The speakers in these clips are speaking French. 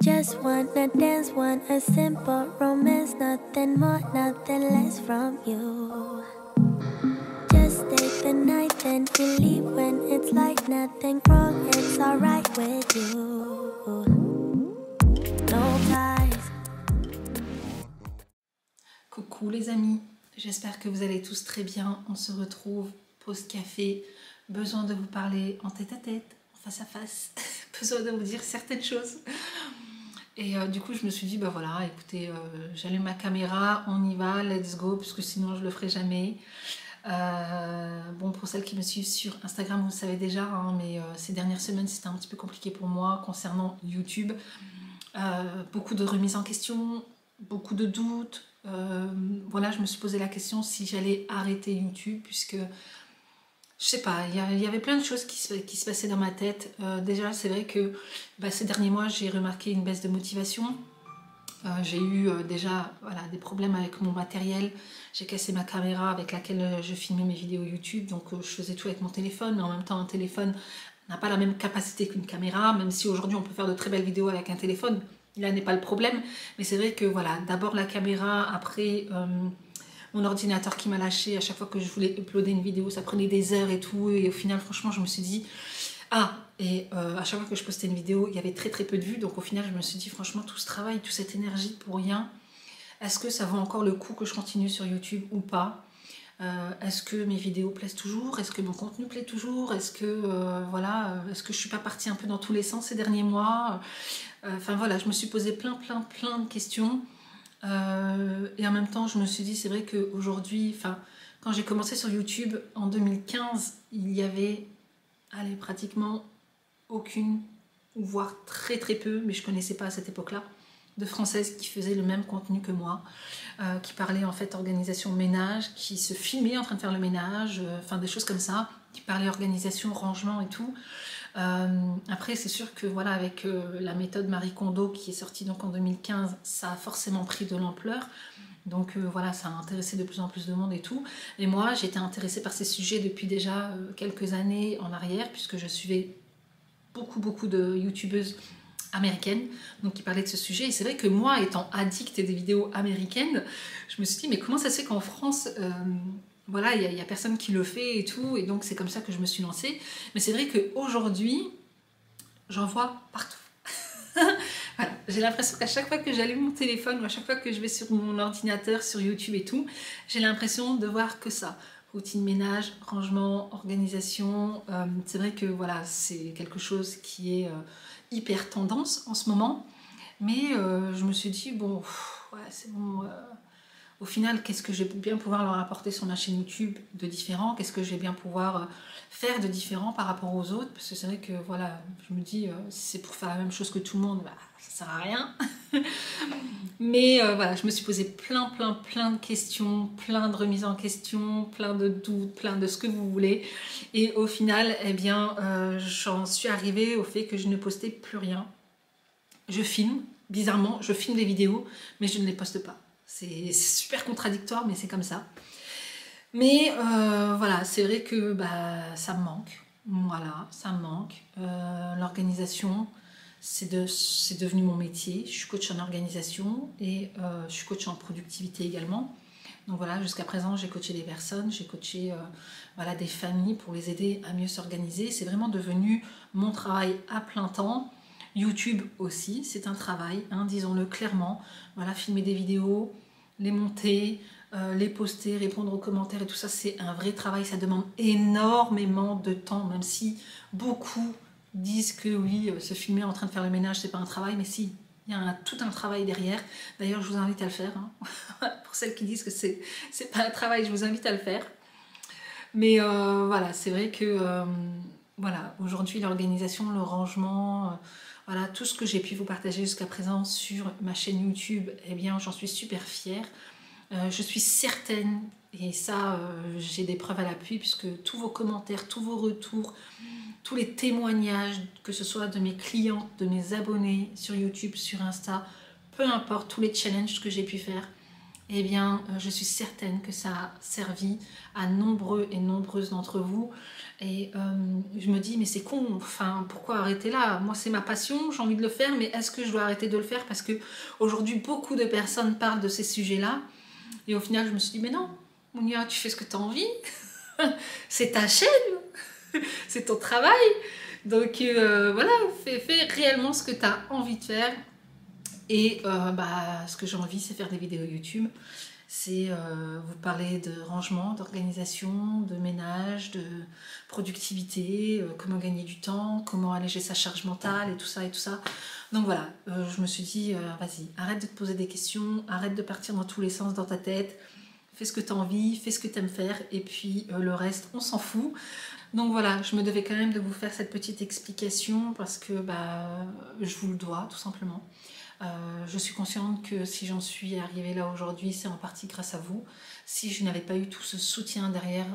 Just wanna dance, want a simple romance, nothing more, nothing less from you. Just stay the night, then you leave when it's like nothing wrong, it's alright with you. No ties. Coucou les amis, j'espère que vous allez tous très bien. On se retrouve, pause café, besoin de vous parler en tête à tête, en face à face, besoin de vous dire certaines choses. Et du coup je me suis dit bah voilà, écoutez, j'allume ma caméra, on y va, let's go, parce que sinon je le ferai jamais. Bon, pour celles qui me suivent sur Instagram, vous le savez déjà, hein, mais ces dernières semaines c'était un petit peu compliqué pour moi concernant YouTube. Beaucoup de remises en question, beaucoup de doutes. Voilà, je me suis posé la question si j'allais arrêter YouTube, puisque je sais pas, il y avait plein de choses qui se passaient dans ma tête. Déjà, c'est vrai que ces derniers mois, j'ai remarqué une baisse de motivation. J'ai eu déjà voilà, des problèmes avec mon matériel. J'ai cassé ma caméra avec laquelle je filmais mes vidéos YouTube, donc je faisais tout avec mon téléphone, mais en même temps un téléphone n'a pas la même capacité qu'une caméra, même si aujourd'hui on peut faire de très belles vidéos avec un téléphone, là n'est pas le problème. Mais c'est vrai que voilà, d'abord la caméra, après mon ordinateur qui m'a lâché à chaque fois que je voulais uploader une vidéo, ça prenait des heures et tout, et au final franchement je me suis dit à chaque fois que je postais une vidéo il y avait très peu de vues, donc au final je me suis dit franchement tout ce travail, toute cette énergie pour rien, est-ce que ça vaut encore le coup que je continue sur YouTube ou pas? Est-ce que mes vidéos plaisent toujours? Est-ce que mon contenu plaît toujours? Est-ce que voilà, est-ce que je suis pas partie un peu dans tous les sens ces derniers mois? Enfin voilà, je me suis posé plein de questions. Et en même temps, je me suis dit, c'est vrai qu'aujourd'hui, enfin, quand j'ai commencé sur YouTube en 2015, il y avait, allez, pratiquement aucune, ou voire très peu, mais je connaissais pas à cette époque-là, de Françaises qui faisaient le même contenu que moi, qui parlaient en fait organisation ménage, qui se filmaient en train de faire le ménage, enfin des choses comme ça, qui parlaient organisation, rangement et tout. Après c'est sûr que voilà, avec la méthode Marie Kondo qui est sortie donc en 2015, ça a forcément pris de l'ampleur, donc voilà, ça a intéressé de plus en plus de monde et tout. Et moi j'étais intéressée par ces sujets depuis déjà quelques années en arrière, puisque je suivais beaucoup de youtubeuses américaines donc qui parlaient de ce sujet. Et c'est vrai que moi, étant addict des vidéos américaines, je me suis dit mais comment ça se fait qu'en France voilà, il y a personne qui le fait et tout, et donc c'est comme ça que je me suis lancée. Mais c'est vrai qu'aujourd'hui j'en vois partout. Voilà, j'ai l'impression qu'à chaque fois que j'allume mon téléphone ou à chaque fois que je vais sur mon ordinateur, sur YouTube et tout, j'ai l'impression de voir que ça. Routine ménage, rangement, organisation. C'est vrai que voilà, c'est quelque chose qui est hyper tendance en ce moment. Mais je me suis dit, bon, ouais, c'est bon. Au final, qu'est-ce que je vais bien pouvoir leur apporter sur ma chaîne YouTube de différent? Qu'est-ce que je vais bien pouvoir faire de différent par rapport aux autres? Parce que c'est vrai que voilà, je me dis, si c'est pour faire la même chose que tout le monde, bah, ça sert à rien. Mais voilà, je me suis posé plein de questions, plein de remises en question, plein de doutes, plein de ce que vous voulez. Et au final, eh bien, j'en suis arrivée au fait que je ne postais plus rien. Je filme, bizarrement, je filme des vidéos, mais je ne les poste pas. C'est super contradictoire, mais c'est comme ça. Mais voilà, c'est vrai que ça me manque. Voilà, ça me manque. L'organisation, c'est devenu mon métier. Je suis coach en organisation et je suis coach en productivité également. Donc voilà, jusqu'à présent, j'ai coaché des personnes, j'ai coaché voilà, des familles pour les aider à mieux s'organiser. C'est vraiment devenu mon travail à plein temps. YouTube aussi, c'est un travail, hein, disons-le clairement. Voilà, filmer des vidéos, les monter, les poster, répondre aux commentaires et tout ça, c'est un vrai travail. Ça demande énormément de temps, même si beaucoup disent que oui, se filmer en train de faire le ménage, c'est pas un travail, mais si, il y a tout un travail derrière. D'ailleurs, je vous invite à le faire. Hein. Pour celles qui disent que c'est pas un travail, je vous invite à le faire. Mais voilà, c'est vrai que voilà, aujourd'hui, l'organisation, le rangement, voilà, tout ce que j'ai pu vous partager jusqu'à présent sur ma chaîne YouTube, eh bien, j'en suis super fière. Je suis certaine, et ça, j'ai des preuves à l'appui, puisque tous vos commentaires, tous vos retours, tous les témoignages, que ce soit de mes clients, de mes abonnés sur YouTube, sur Insta, peu importe, tous les challenges que j'ai pu faire, eh bien, je suis certaine que ça a servi à nombreux et nombreuses d'entre vous. Et je me dis, mais c'est con, enfin, pourquoi arrêter là? Moi, c'est ma passion, j'ai envie de le faire, mais est-ce que je dois arrêter de le faire? Parce que aujourd'hui, beaucoup de personnes parlent de ces sujets-là. Et au final, je me suis dit, mais non, Mounia, tu fais ce que tu as envie. C'est ta chaîne, c'est ton travail. Donc voilà, fais réellement ce que tu as envie de faire. Et ce que j'ai envie, c'est faire des vidéos YouTube. C'est vous parler de rangement, d'organisation, de ménage, de productivité, comment gagner du temps, comment alléger sa charge mentale et tout ça et tout ça. Donc voilà, je me suis dit, vas-y, arrête de te poser des questions, arrête de partir dans tous les sens dans ta tête, fais ce que tu as envie, fais ce que tu aimes faire et puis le reste, on s'en fout. Donc voilà, je me devais quand même de vous faire cette petite explication parce que je vous le dois tout simplement. Je suis consciente que si j'en suis arrivée là aujourd'hui, c'est en partie grâce à vous. Si je n'avais pas eu tout ce soutien derrière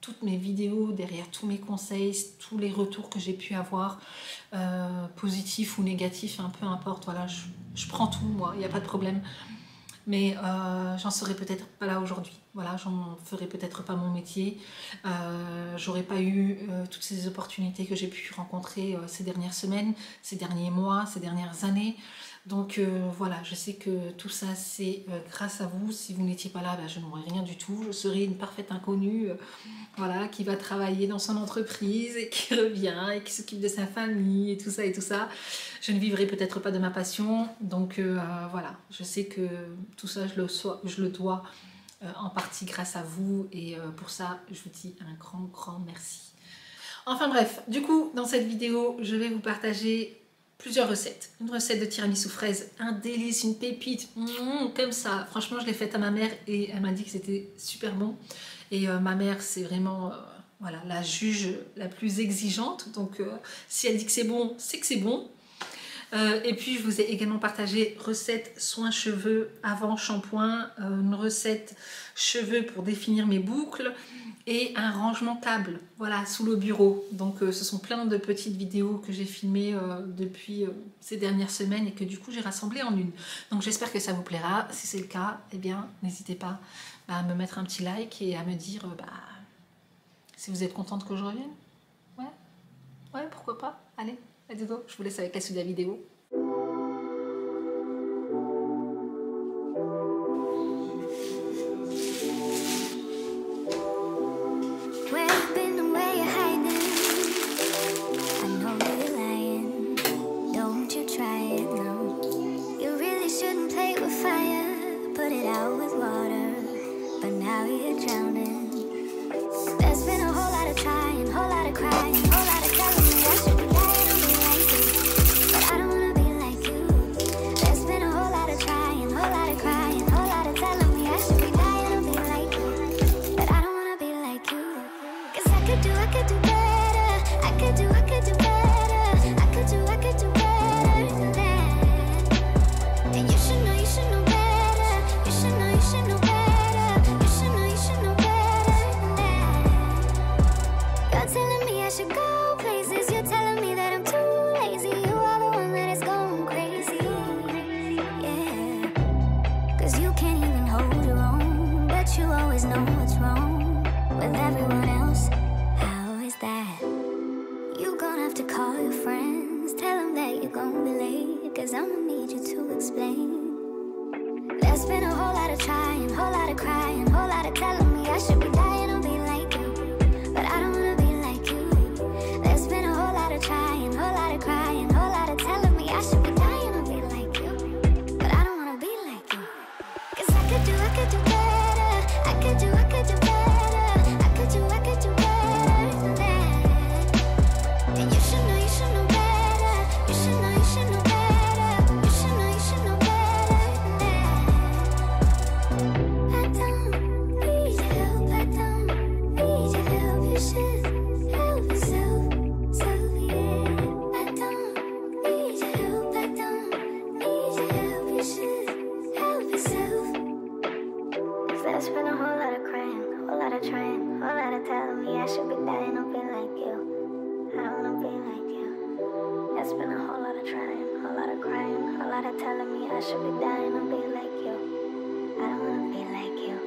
toutes mes vidéos, derrière tous mes conseils, tous les retours que j'ai pu avoir, positifs ou négatifs, hein, peu importe, voilà, je prends tout moi, il n'y a pas de problème. Mais j'en serais peut-être pas là aujourd'hui. Voilà, j'en ferais peut-être pas mon métier. J'aurais pas eu toutes ces opportunités que j'ai pu rencontrer ces dernières semaines, ces derniers mois, ces dernières années. Donc voilà, je sais que tout ça c'est grâce à vous. Si vous n'étiez pas là, je n'aurais rien du tout. Je serais une parfaite inconnue, voilà, qui va travailler dans son entreprise et qui revient et qui s'occupe de sa famille et tout ça et tout ça. Je ne vivrai peut-être pas de ma passion. Donc voilà, je sais que tout ça je le dois en partie grâce à vous et pour ça je vous dis un grand merci. Enfin bref, du coup dans cette vidéo je vais vous partager plusieurs recettes. Une recette de tiramisu fraise, un délice, une pépite, comme ça. Franchement, je l'ai faite à ma mère et elle m'a dit que c'était super bon. Et ma mère, c'est vraiment voilà, la juge la plus exigeante. Donc, si elle dit que c'est bon, c'est que c'est bon. Et puis, je vous ai également partagé recette soins cheveux avant shampoing, une recette cheveux pour définir mes boucles et un rangement câble, voilà, sous le bureau. Donc ce sont plein de petites vidéos que j'ai filmées depuis ces dernières semaines et que du coup j'ai rassemblées en une. Donc j'espère que ça vous plaira. Si c'est le cas, eh bien n'hésitez pas à me mettre un petit like et à me dire si vous êtes contente que je revienne. Ouais, pourquoi pas. Allez, let's go. Je vous laisse avec la suite de la vidéo. don't wanna be like you.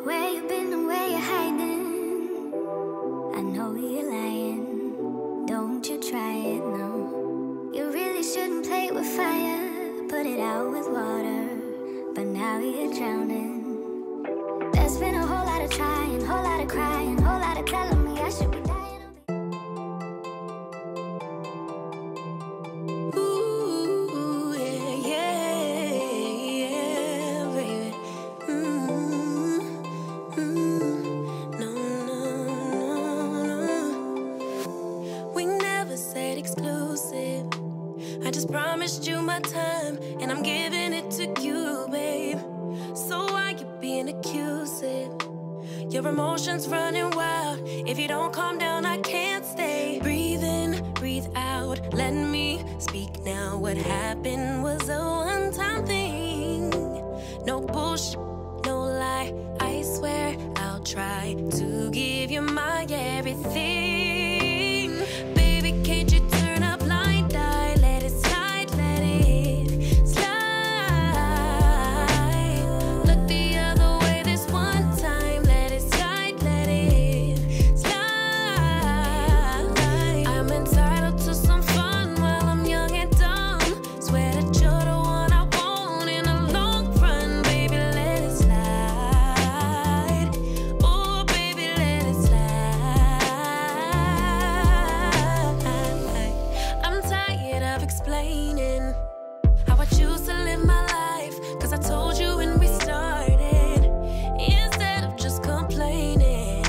Where you been and where you hiding? I know you're lying. Don't you try it, no. You really shouldn't play with fire. Put it out with water, but now you're drowning. There's been a whole lot of trying, whole lot of crying, whole lot of telling me I should be dying. Ooh, yeah, yeah, yeah, baby. No, no, no, no. We never said exclusive. I just promised you my time, and I'm giving it to you, babe. So why you being accusive? Your emotions running wild. If you don't calm down, I can't stay. Breathe in, breathe out. Let me speak now. What happened was a one-time thing. No bullshit, no lie. I swear I'll try to give you my everything. Baby, can't you turn a blind eye? Let it slide, let it slide. Look the other way this one time. Let it slide, let it slide. I'm entitled to some fun while I'm young and dumb. Swear that you're the one I want in the long run. Baby, let it slide. Oh, baby, let it slide. I'm tired of explaining how I choose to live my life, 'cause I told you when we started. Instead of just complaining,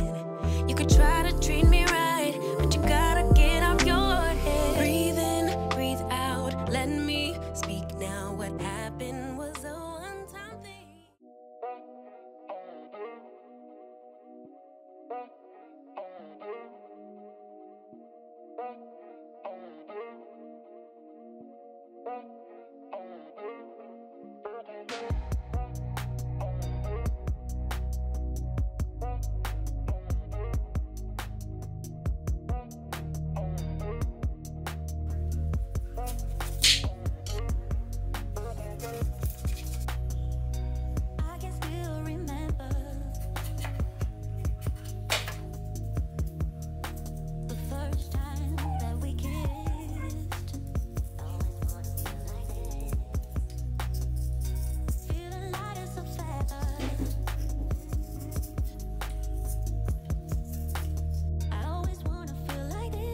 you could try to treat me right, but you gotta get out your head. Breathe in, breathe out. Let me speak now. What happened was a one-time thing. I can still remember the first time that we kissed. Feeling light as a feather. I always wanna feel like this.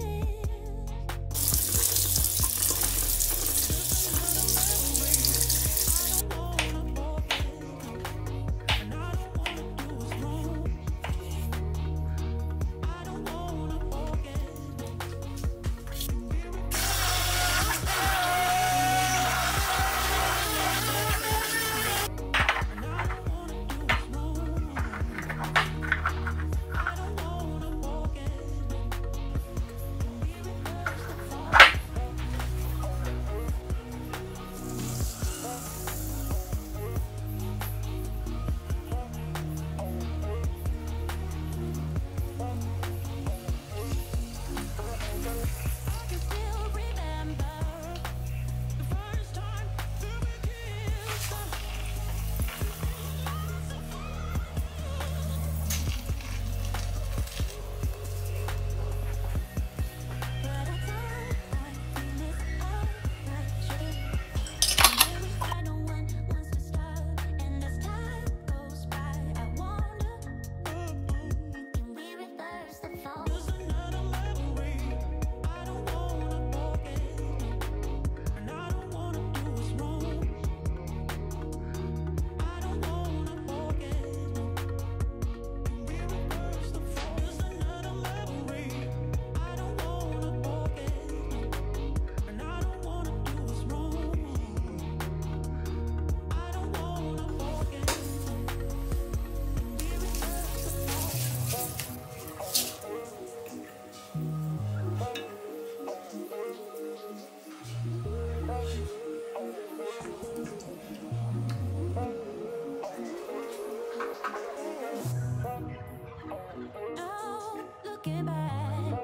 Now, looking back,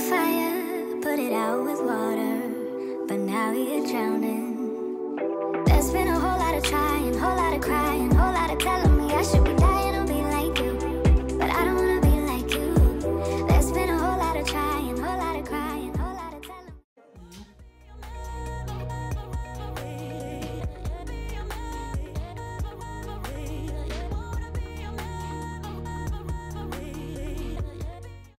fire, put it out with water, but now you're drowning.